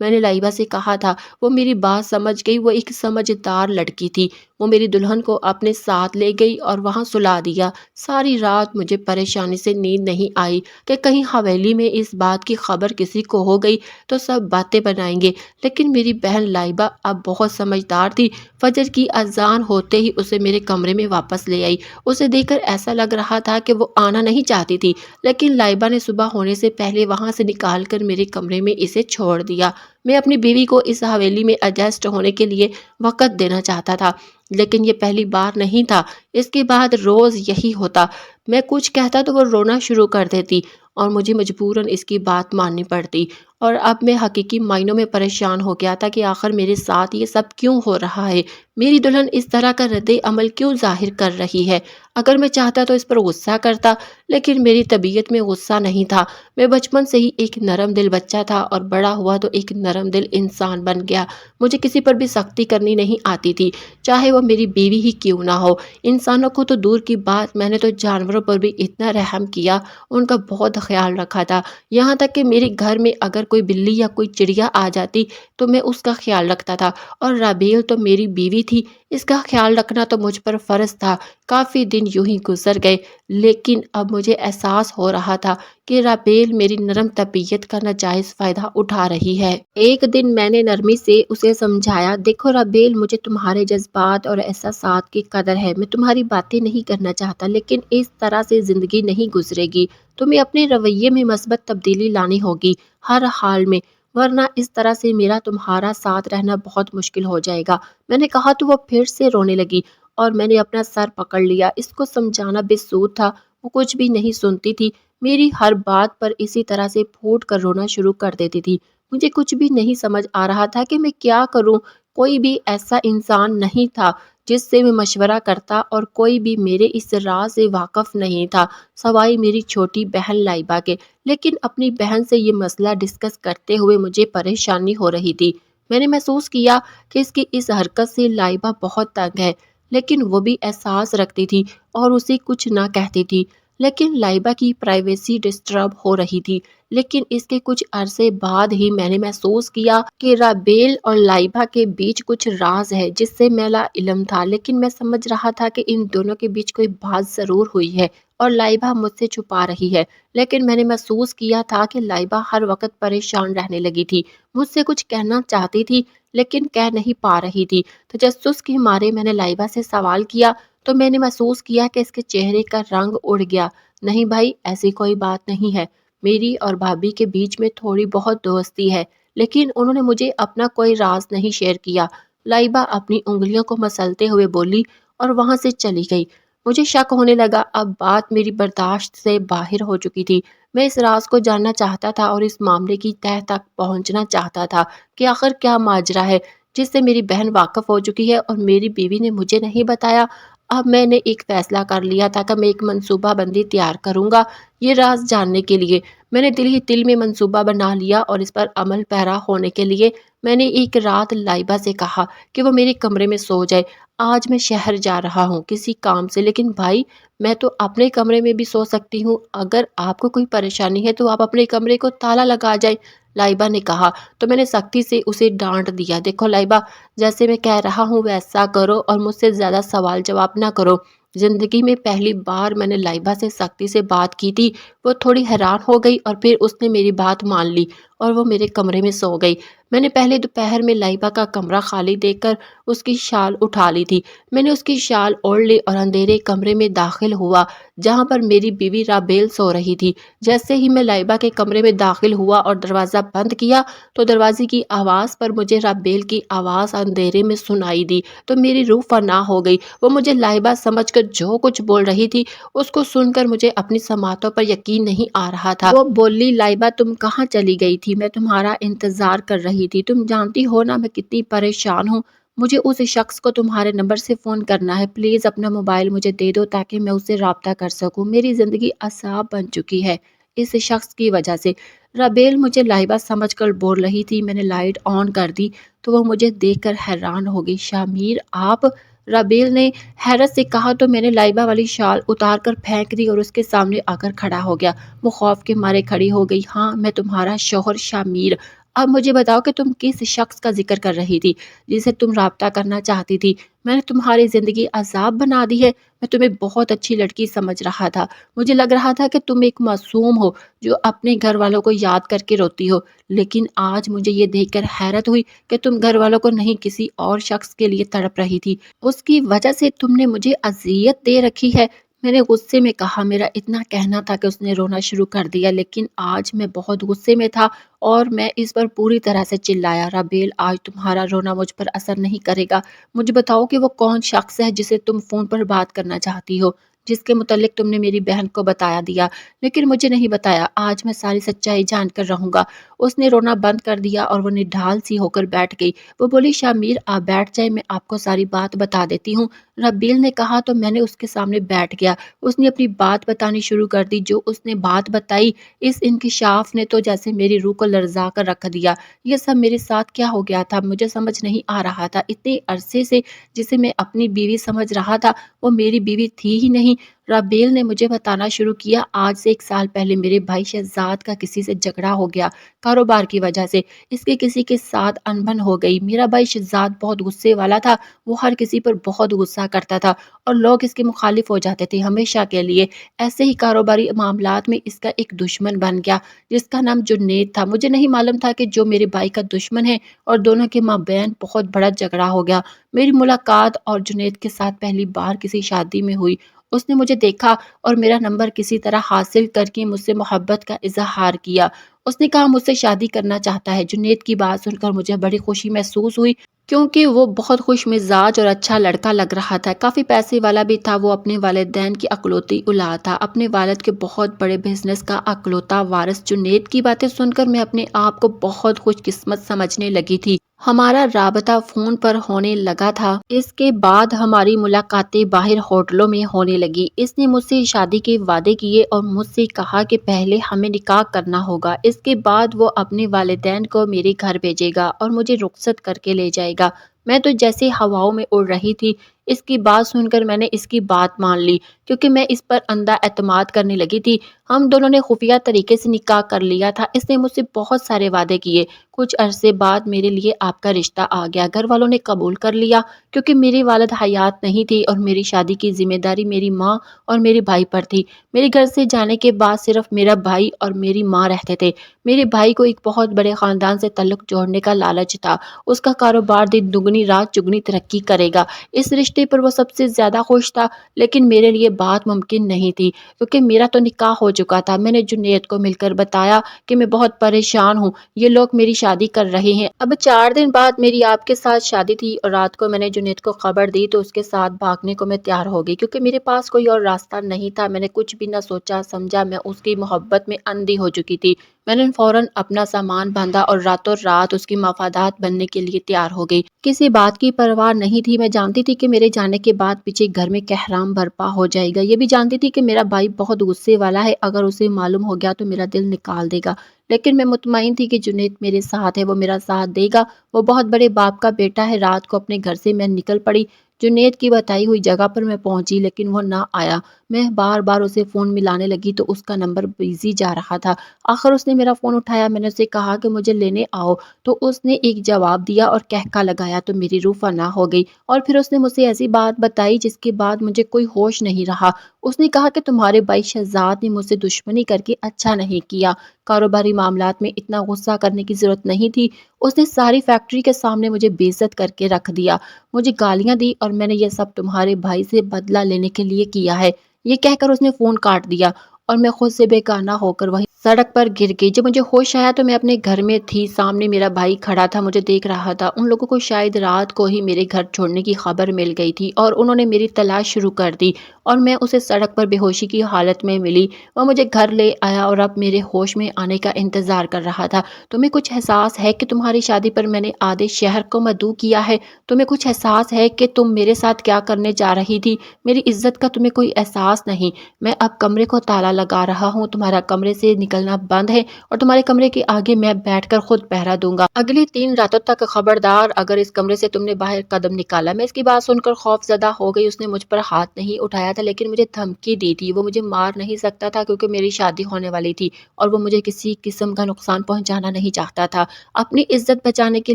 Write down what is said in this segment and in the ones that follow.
میں نے لائبہ سے کہا تھا۔ وہ میری بات سمجھ گئی، وہ ایک سمجھدار لڑکی تھی۔ وہ میری دلہن کو اپنے ساتھ لے گئی اور وہاں سلا دیا۔ ساری رات مجھے پریشانی سے نیند نہیں آئی کہ کہیں حویلی میں اس بات کی خبر کسی کو ہو گئی تو سب باتیں بنائیں گے۔ لیکن میری بہن لائبہ اب بہت سمجھدار تھی۔ فجر کی اذان ہوتے ہی اسے میرے کمرے میں واپس لے آئی۔ اسے دیکھ کر ایسا لگ رہا تھا کہ وہ آنا نہیں چاہتی تھی، لیکن لائبہ نے صبح ہونے سے پہلے وہاں سے نکال کر میرے کمرے میں اسے چھوڑ دیا۔ میں اپنی بیوی کو اس حویلی میں ایڈجسٹ ہونے کے لیے وقت دینا چاہتا تھا، لیکن یہ پہلی بار نہیں تھا۔ اس کے بعد روز یہی ہوتا۔ میں کچھ کہتا تو وہ رونا شروع کر دیتی اور مجھے مجبوراً اس کی بات ماننی پڑتی، اور اب میں حقیقی معنوں میں پریشان ہو گیا تھا کہ آخر میرے ساتھ یہ سب کیوں ہو رہا ہے؟ میری دلہن اس طرح کا رد عمل کیوں ظاہر کر رہی ہے؟ اگر میں چاہتا تو اس پر غصہ کرتا، لیکن میری طبیعت میں غصہ نہیں تھا۔ میں بچپن سے ہی ایک نرم دل بچہ تھا اور بڑا ہوا تو ایک نرم دل انسان بن گیا۔ مجھے کسی پر بھی سختی کرنی نہیں آتی تھی، چاہے وہ میری بیوی ہی کیوں نہ ہو۔ انسانوں کو تو دور کی بات، میں نے تو جانوروں پر بھی اتنا رحم کیا، ان کا بہت خیال رکھا تھا۔ یہاں تک کہ میرے گھر میں اگر کوئی بلی یا کوئی چڑیا آ جاتی تو میں اس کا خیال رکھتا تھا، اور رابیل تو میری بیوی تھی، اس کا خیال رکھنا تو مجھ پر فرض تھا۔ کافی دن یوں ہی گزر گئے، لیکن اب مجھے احساس ہو رہا تھا کہ رابیل میری نرم طبیعت کا ناجائز فائدہ اٹھا رہی ہے۔ ایک دن میں نے نرمی سے اسے سمجھایا، دیکھو رابیل، مجھے تمہارے جذبات اور احساسات کی قدر ہے۔ میں تمہاری باتیں نہیں کرنا چاہتا، لیکن اس طرح سے زندگی نہیں گزرے گی۔ تمہیں اپنے رویے میں مثبت تبدیلی لانی ہوگی ہر حال میں، ورنہ اس طرح سے میرا تمہارا ساتھ رہنا بہت مشکل ہو جائے گا۔ میں نے کہا تو وہ پھر سے رونے لگی اور میں نے اپنا سر پکڑ لیا۔ اس کو سمجھانا بے سود تھا، وہ کچھ بھی نہیں سنتی تھی۔ میری ہر بات پر اسی طرح سے پھوٹ کر رونا شروع کر دیتی تھی۔ مجھے کچھ بھی نہیں سمجھ آ رہا تھا کہ میں کیا کروں۔ کوئی بھی ایسا انسان نہیں تھا جس سے میں مشورہ کرتا، اور کوئی بھی میرے اس راز سے واقف نہیں تھا سوائے میری چھوٹی بہن لائبہ کے۔ لیکن اپنی بہن سے یہ مسئلہ ڈسکس کرتے ہوئے مجھے پریشانی ہو رہی تھی۔ میں نے محسوس کیا کہ اس کی اس حرکت سے لائبہ بہت تنگ ہے، لیکن وہ بھی احساس رکھتی تھی اور اسے کچھ نہ کہتی تھی۔ لیکن لائبہ کی پرائیویسی ڈسٹرب ہو رہی تھی۔ لیکن اس کے کچھ عرصے بعد ہی میں نے محسوس کیا کہ رابیل اور لائبہ کے بیچ کچھ راز ہے جس سے میں لا علم تھا، لیکن میں سمجھ رہا تھا کہ ان دونوں کے بیچ کوئی بات ضرور ہوئی ہے اور لائبہ مجھ سے چھپا رہی ہے۔ لیکن میں نے محسوس کیا تھا کہ لائبہ ہر وقت پریشان رہنے لگی تھی، مجھ سے کچھ کہنا چاہتی تھی لیکن کہہ نہیں پا رہی تھی۔ تجسس کے مارے میں نے لائبہ سے سوال کیا تو میں نے محسوس کیا کہ اس کے چہرے کا رنگ اڑ گیا۔ نہیں بھائی، ایسی کوئی بات نہیں ہے۔ میری اور بھابھی کے بیچ میں تھوڑی بہت دوستی ہے، لیکن انہوں نے مجھے اپنا کوئی راز نہیں شیئر کیا۔ لائبہ اپنی انگلیوں کو مسلتے ہوئے بولی اور وہاں سے چلی گئی۔ مجھے شک ہونے لگا، اب بات میری برداشت سے باہر ہو چکی تھی۔ میں اس راز کو جاننا چاہتا تھا اور اس معاملے کی تہہ تک پہنچنا چاہتا تھا کہ آخر کیا ماجرا ہے جس سے میری بہن واقف ہو چکی ہے اور میری بیوی نے مجھے نہیں بتایا۔ اب میں نے ایک فیصلہ کر لیا تھا کہ میں ایک منصوبہ بندی تیار کروں گا یہ راز جاننے کے لیے۔ میں نے دل ہی دل میں منصوبہ بنا لیا اور اس پر عمل پیرا ہونے کے لیے میں نے ایک رات لائبہ سے کہا کہ وہ میرے کمرے میں سو جائے۔ آج میں شہر جا رہا ہوں کسی کام سے، لیکن بھائی میں تو اپنے کمرے میں بھی سو سکتی ہوں۔ اگر آپ کو کوئی پریشانی ہے تو آپ اپنے کمرے کو تالا لگا جائیں، لائبہ نے کہا۔ تو میں نے سختی سے اسے ڈانٹ دیا، دیکھو لائبہ، جیسے میں کہہ رہا ہوں ویسا کرو اور مجھ سے زیادہ سوال جواب نہ کرو۔ زندگی میں پہلی بار میں نے لائبہ سے سختی سے بات کی تھی۔ وہ تھوڑی حیران ہو گئی اور پھر اس نے میری بات مان لی اور وہ میرے کمرے میں سو گئی۔ میں نے پہلے دوپہر میں لائبہ کا کمرہ خالی دیکھ کر اس کی شال اٹھا لی تھی۔ میں نے اس کی شال اوڑھ لی اور اندھیرے کمرے میں داخل ہوا جہاں پر میری بیوی رابیل سو رہی تھی۔ جیسے ہی میں لائبہ کے کمرے میں داخل ہوا اور دروازہ بند کیا تو دروازے کی آواز پر مجھے رابیل کی آواز اندھیرے میں سنائی دی تو میری روح فنا ہو گئی۔ وہ مجھے لائبہ سمجھ کر جو کچھ بول رہی تھی اس کو سن کر مجھے اپنی سماعتوں پر یقین نہیں آ رہا تھا۔ وہ بولی، لائبہ تم کہاں چلی گئی تھی؟ میں تمہارا انتظار کر رہی تھی۔ تم جانتی ہو نا میں کتنی پریشان ہوں۔ مجھے اس شخص کو تمہارے نمبر سے فون کرنا ہے، پلیز اپنا موبائل مجھے دے دو تاکہ میں اس سے رابطہ کر سکوں۔ میری زندگی عذاب بن چکی ہے اس شخص کی وجہ سے۔ رابیل مجھے لائبہ سمجھ کر بول رہی تھی۔ میں نے لائٹ آن کر دی تو وہ مجھے دیکھ کر حیران ہو گئی۔ شامیر آپ؟ رابیل نے حیرت سے کہا تو میں نے لائبہ والی شال اتار کر پھینک دی اور اس کے سامنے آ کر کھڑا ہو گیا۔ وہ خوف کے مارے کھڑی ہو گئی۔ ہاں، میں تمہارا شوہر شامیر۔ اب مجھے بتاؤ کہ تم کس شخص کا ذکر کر رہی تھی جسے تم رابطہ کرنا چاہتی تھی؟ میں نے تمہاری زندگی عذاب بنا دی ہے؟ میں تمہیں بہت اچھی لڑکی سمجھ رہا تھا، مجھے لگ رہا تھا کہ تم ایک معصوم ہو جو اپنے گھر والوں کو یاد کر کے روتی ہو، لیکن آج مجھے یہ دیکھ کر حیرت ہوئی کہ تم گھر والوں کو نہیں کسی اور شخص کے لیے تڑپ رہی تھی، اس کی وجہ سے تم نے مجھے اذیت دے رکھی ہے۔ میں نے غصے میں کہا، میرا اتنا کہنا تھا کہ اس نے رونا شروع کر دیا، لیکن آج میں بہت غصے میں تھا اور میں اس پر پوری طرح سے چلایا، رابیل آج تمہارا رونا مجھ پر اثر نہیں کرے گا۔ مجھے بتاؤ کہ وہ کون شخص ہے جسے تم فون پر بات کرنا چاہتی ہو، جس کے متعلق تم نے میری بہن کو بتا دیا لیکن مجھے نہیں بتایا۔ آج میں ساری سچائی جان کر رہوں گا۔ اس نے رونا بند کر دیا اور وہ نڈھال سی ہو کر بیٹھ گئی۔ وہ بولی، شامیر آپ بیٹھ جائیں، میں آپ کو ساری بات بتا دیتی ہوں۔ رابیل نے کہا تو میں نے اس کے سامنے بیٹھ گیا۔ اس نے اپنی بات بتانی شروع کر دی۔ جو اس نے بات بتائی، اس انکشاف نے تو جیسے میری روح کو لرزا کر رکھ دیا۔ یہ سب میرے ساتھ کیا ہو گیا تھا مجھے سمجھ نہیں آ رہا تھا۔ اتنے عرصے سے جسے میں اپنی بیوی سمجھ رہا تھا وہ میری بیوی تھی ہی نہیں۔ رابیل نے مجھے بتانا شروع کیا، آج سے 1 سال پہلے میرے بھائی شہزاد کا کسی سے جھگڑا ہو گیا، کاروبار کی وجہ سے اس کے کسی کے ساتھ انبن ہو گئی۔ میرا بھائی شہزاد بہت غصے والا تھا، وہ ہر کسی پر بہت غصہ کرتا تھا اور لوگ اس کے مخالف ہو جاتے تھے ہمیشہ کے لیے۔ ایسے ہی کاروباری معاملات میں اس کا ایک دشمن بن گیا جس کا نام جنید تھا۔ مجھے نہیں معلوم تھا کہ جو میرے بھائی کا دشمن ہے اور دونوں کے مابین بہت بڑا جھگڑا ہو گیا۔ میری ملاقات اور جنید کے ساتھ پہلی بار کسی شادی میں ہوئی۔ اس نے مجھے دیکھا اور میرا نمبر کسی طرح حاصل کر کے مجھ سے محبت کا اظہار کیا۔ اس نے کہا مجھ سے شادی کرنا چاہتا ہے۔ جنید کی بات سن کر مجھے بڑی خوشی محسوس ہوئی کیونکہ وہ بہت خوش مزاج اور اچھا لڑکا لگ رہا تھا، کافی پیسے والا بھی تھا۔ وہ اپنے والدین کی اکلوتی اولاد تھا، اپنے والد کے بہت بڑے بزنس کا اکلوتا وارث۔ جنید کی باتیں سن کر میں اپنے آپ کو بہت خوش قسمت سمجھنے لگی تھی۔ ہمارا رابطہ فون پر ہونے لگا تھا۔ اس کے بعد ہماری ملاقاتیں باہر ہوٹلوں میں ہونے لگی۔ اس نے مجھ سے شادی کے وعدے کیے اور مجھ سے کہا کہ پہلے ہمیں نکاح کرنا ہوگا، اس کے بعد وہ اپنے والدین کو میرے گھر بھیجے گا اور مجھے رخصت کر کے لے جائے گا۔ میں تو جیسے ہواؤں میں اڑ رہی تھی۔ اس کی بات سن کر میں نے اس کی بات مان لی کیونکہ میں اس پر اندھا اعتماد کرنے لگی تھی۔ ہم دونوں نے خفیہ طریقے سے نکاح کر لیا تھا۔ اس نے مجھ سے بہت سارے وعدے کیے۔ کچھ عرصے بعد میرے لیے آپ کا رشتہ آ گیا، گھر والوں نے قبول کر لیا کیونکہ میری والد حیات نہیں تھی اور میری شادی کی ذمہ داری میری ماں اور میرے بھائی پر تھی۔ میرے گھر سے جانے کے بعد صرف میرا بھائی اور میری ماں رہتے تھے۔ میرے بھائی کو ایک بہت بڑے خاندان سے تعلق جوڑنے کا لالچ تھا، اس کا کاروبار دن دگنی رات چگنی ترقی کرے گا۔ اس رشتے پر وہ سب سے زیادہ خوش تھا، لیکن میرے لیے بات ممکن نہیں تھی کیونکہ میرا تو نکاح ہو چکا تھا۔ میں نے جنید کو مل کر بتایا کہ میں بہت پریشان ہوں، یہ لوگ میری شادی کر رہے ہیں۔ اب 4 دن بعد میری آپ کے ساتھ شادی تھی اور رات کو میں نے جنید کو خبر دی تو اس کے ساتھ بھاگنے کو میں تیار ہو گئی کیونکہ میرے پاس کوئی اور راستہ نہیں تھا۔ میں نے کچھ بھی نہ سوچا سمجھا، میں اس کی محبت میں اندھی ہو چکی تھی۔ میں نے فوراً اپنا سامان باندھا اور راتوں رات اس کی مفادات بننے کے لیے تیار ہو گئی۔ کسی بات کی پرواہ نہیں تھی۔ میں جانتی تھی کہ میرے جانے کے بعد پیچھے گھر میں کہرام برپا ہو جائے گا۔ یہ بھی جانتی تھی کہ میرا بھائی بہت غصے والا ہے، اگر اسے معلوم ہو گیا تو میرا دل نکال دے گا، لیکن میں مطمئن تھی کہ جنید میرے ساتھ ہے، وہ میرا ساتھ دے گا، وہ بہت بڑے باپ کا بیٹا ہے۔ رات کو اپنے گھر سے میں نکل پڑی۔ جنید کی بتائی ہوئی جگہ پر میں پہنچی لیکن وہ نہ آیا۔ میں بار بار اسے فون ملانے لگی تو اس کا نمبر بیزی جا رہا تھا۔ آخر اس نے میرا فون اٹھایا۔ میں نے اسے کہا کہ مجھے لینے آؤ تو اس نے ایک جواب دیا اور کہکا لگایا تو میری روح فنا ہو گئی اور پھر اس نے مجھے ایسی بات بتائی جس کے بعد مجھے کوئی ہوش نہیں رہا۔ اس نے کہا کہ تمہارے بھائی شہزاد نے مجھ سے دشمنی کر کے اچھا نہیں کیا، کاروباری معاملات میں اتنا غصہ کرنے کی ضرورت نہیں تھی، اس نے ساری فیکٹری کے سامنے مجھے بے عزت کر کے رکھ دیا، مجھے گالیاں دی اور میں نے یہ سب تمہارے بھائی سے بدلہ لینے کے لیے کیا ہے۔ یہ کہہ کر اس نے فون کاٹ دیا اور میں خود سے بے گانہ ہو کر وہیں سڑک پر گر گئی۔ جب مجھے ہوش آیا تو میں اپنے گھر میں تھی، سامنے میرا بھائی کھڑا تھا، مجھے دیکھ رہا تھا۔ ان لوگوں کو شاید رات کو ہی میرے گھر چھوڑنے کی خبر مل گئی تھی اور انہوں نے میری تلاش شروع کر دی اور میں اسے سڑک پر بے ہوشی کی حالت میں ملی۔ وہ مجھے گھر لے آیا اور اب میرے ہوش میں آنے کا انتظار کر رہا تھا۔ تمہیں کچھ احساس ہے کہ تمہاری شادی پر میں نے آدھے شہر کو مدعو کیا ہے؟ تمہیں کچھ احساس ہے کہ تم میرے ساتھ کیا کرنے جا رہی تھی؟ میری عزت کا تمہیں کوئی احساس نہیں۔ میں اب کمرے کو تالا لگا رہا ہوں، تمہارا کمرے سے نکلنا بند ہے اور تمہارے کمرے کے آگے میں بیٹھ کر خود پہرا دوں گا۔ اگلی 3 راتوں تک خبردار، اگر اس کمرے سے تم نے باہر قدم نکالا۔ میں اس کی بات سن کر خوف زدہ ہو گئی۔ اس نے مجھ پر ہاتھ نہیں اٹھایا تھا لیکن مجھے دھمکی دی تھی۔ وہ مجھے مار نہیں سکتا تھا کیونکہ میری شادی ہونے والی تھی اور وہ مجھے کسی قسم کا نقصان پہنچانا نہیں چاہتا تھا۔ اپنی عزت بچانے کے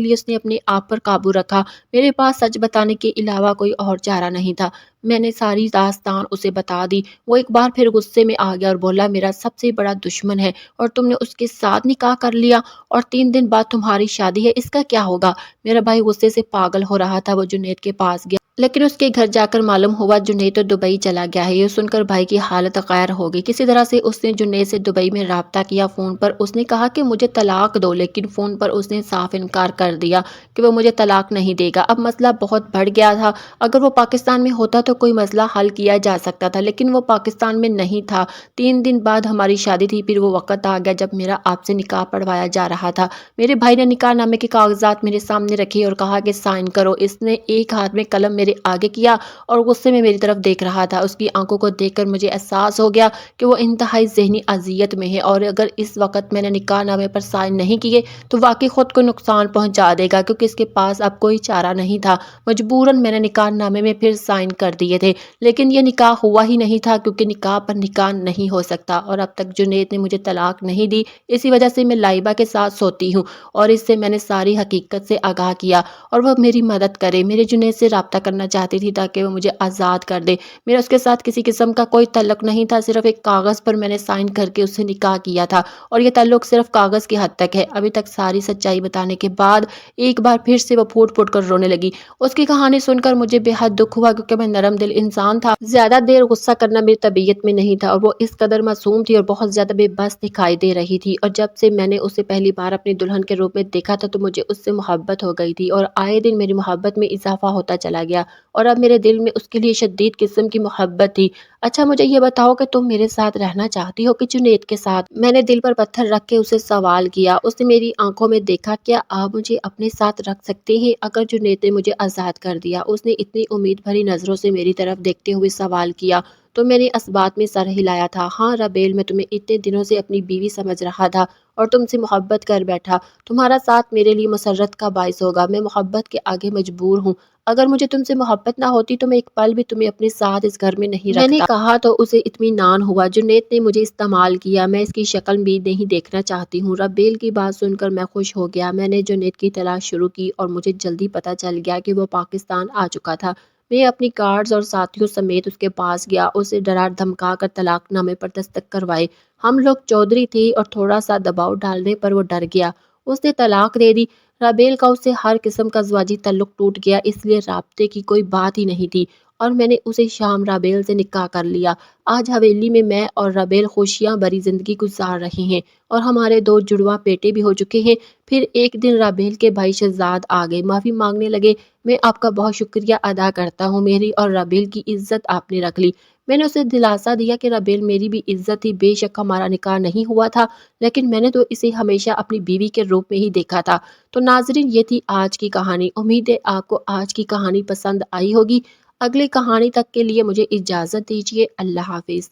لیے اس نے اپنے آپ پر قابو رکھا۔ میرے پاس سچ بتانے کے علاوہ کوئی اور چارہ نہیں تھا۔ میں نے ساری داستان اسے بتا دی۔ وہ ایک بار پھر غصے میں آ گیا اور بولا، میرا سب سے بڑا دشمن ہے اور تم نے اس کے ساتھ نکاح کر لیا اور 3 دن بعد تمہاری شادی ہے، اس کا کیا ہوگا؟ میرا بھائی غصے سے پاگل ہو رہا تھا۔ وہ جنید کے پاس گیا لیکن اس کے گھر جا کر معلوم ہوا جنید تو دبئی چلا گیا ہے۔ یہ سن کر بھائی کی حالت غیر ہو گئی۔ کسی طرح سے اس نے جنید سے دبئی میں رابطہ کیا۔ فون پر اس نے کہا کہ مجھے طلاق دو، لیکن فون پر اس نے صاف انکار کر دیا کہ وہ مجھے طلاق نہیں دے گا۔ اب مسئلہ بہت بڑھ گیا تھا۔ اگر وہ پاکستان میں ہوتا تو کوئی مسئلہ حل کیا جا سکتا تھا، لیکن وہ پاکستان میں نہیں تھا۔ 3 دن بعد ہماری شادی تھی۔ پھر وہ وقت آ گیا جب میرا آپ سے نکاح پڑھوایا جا رہا تھا۔ میرے بھائی نے نکاح نامے کے کاغذات میرے سامنے رکھے اور کہا کہ سائن کرو۔ اس نے ایک ہاتھ میں قلم میرے آگے کیا اور غصے میں میری طرف دیکھ رہا تھا۔ اس کی آنکھوں کو دیکھ کر مجھے احساس ہو گیا کہ وہ انتہائی ذہنی اذیت میں ہے اور اگر اس وقت میں نے نکاح نامے پر سائن نہیں کیے تو واقعی خود کو نقصان پہنچا دے گا، کیونکہ اس کے پاس اب کوئی چارہ نہیں تھا۔ مجبوراً میں نے نکاح نامے میں پھر سائن کر دیے تھے، لیکن یہ نکاح ہوا ہی نہیں تھا کیونکہ نکاح پر نکاح نہیں ہو سکتا اور اب تک جنید نے مجھے طلاق نہیں دی۔ اسی وجہ سے میں لائبہ کے ساتھ سوتی ہوں اور اس سے میں نے ساری حقیقت سے آگاہ کیا اور وہ میری مدد کرے۔ میرے جنید سے رابطہ کرنا چاہتی تھی تاکہ وہ مجھے آزاد کر دے۔ میرا اس کے ساتھ کسی قسم کا کوئی تعلق نہیں تھا، صرف ایک کاغذ پر میں نے سائن کر کے اس سے نکاح کیا تھا اور یہ تعلق صرف کاغذ کی حد تک ہے۔ ابھی تک ساری سچائی بتانے کے بعد ایک بار پھر سے وہ پھوٹ پھوٹ کر رونے لگی۔ اس کی کہانی سن کر مجھے بے حد دکھ ہوا کیونکہ میں نرم دل انسان تھا۔ زیادہ دیر غصہ کرنا میری طبیعت میں نہیں تھا اور وہ اس قدر معصوم تھی اور بہت زیادہ بے بس دکھائی دے رہی تھی، اور جب سے میں نے اسے پہلی بار اپنی دلہن کے روپ میں دیکھا تھا تو مجھے اس سے محبت ہو گئی تھی اور آئے دن میری محبت میں اضافہ ہوتا چلا گیا اور اب میرے دل میں اس کے لیے شدید قسم کی محبت تھی۔ اچھا مجھے یہ بتاؤ کہ تم میرے ساتھ رہنا چاہتی ہو کہ جنید کے ساتھ؟ میں نے دل پر پتھر رکھ کے اسے سوال کیا۔ اس نے میری آنکھوں میں دیکھا۔ کیا آپ مجھے اپنے ساتھ رکھ سکتے ہیں اگر جنید نے مجھے آزاد کر دیا؟ اس نے اتنی امید بھری نظروں سے میری طرف دیکھتے ہوئے سوال کیا تو میں نے اس بات میں سر ہلایا تھا۔ ہاں رابیل، میں تمہیں اتنے دنوں سے اپنی بیوی سمجھ رہا تھا اور تم سے محبت کر بیٹھا۔ تمہارا ساتھ میرے لیے مسرت کا باعث ہوگا۔ میں محبت کے آگے مجبور ہوں۔ اگر مجھے تم سے محبت نہ ہوتی تو میں ایک پل بھی تمہیں اپنے ساتھ اس گھر میں نہیں رکھتا۔ میں نے کہا تو اسے اطمینان ہوا۔ جنید نے مجھے استعمال کیا، میں اس کی شکل بھی نہیں دیکھنا چاہتی ہوں۔ رابیل کی بات سن کر میں خوش ہو گیا۔ میں نے جنید کی تلاش شروع کی اور مجھے جلدی پتہ چل گیا کہ وہ پاکستان آ چکا تھا۔ میں اپنی گارڈز اور ساتھیوں سمیت اس کے پاس گیا، اسے ڈرا دھمکا کر طلاق نامے پر دستخط کروائے۔ ہم لوگ چودھری تھے اور تھوڑا سا دباؤ ڈالنے پر وہ ڈر گیا۔ اس نے طلاق دے دی۔ رابیل کا اس سے ہر قسم کا ازواجی تعلق ٹوٹ گیا، اس لیے رابطے کی کوئی بات ہی نہیں تھی اور میں نے اسے شام رابیل سے نکاح کر لیا۔ آج حویلی میں اور رابیل خوشیاں بھری زندگی گزار رہے ہیں اور ہمارے 2 جڑواں بیٹے بھی ہو چکے ہیں۔ پھر ایک دن رابیل کے بھائی شہزاد آ گئے، معافی مانگنے لگے۔ میں آپ کا بہت شکریہ ادا کرتا ہوں، میری اور رابیل کی عزت آپ نے رکھ لی۔ میں نے اسے دلاسا دیا کہ رابیل میری بھی عزت تھی، بے شک ہمارا نکاح نہیں ہوا تھا لیکن میں نے تو اسے ہمیشہ اپنی بیوی کے روپ میں ہی دیکھا تھا۔ تو ناظرین، یہ تھی آج کی کہانی۔ امید ہے آپ کو آج کی کہانی پسند آئی ہوگی۔ اگلی کہانی تک کے لیے مجھے اجازت دیجیے۔ اللہ حافظ۔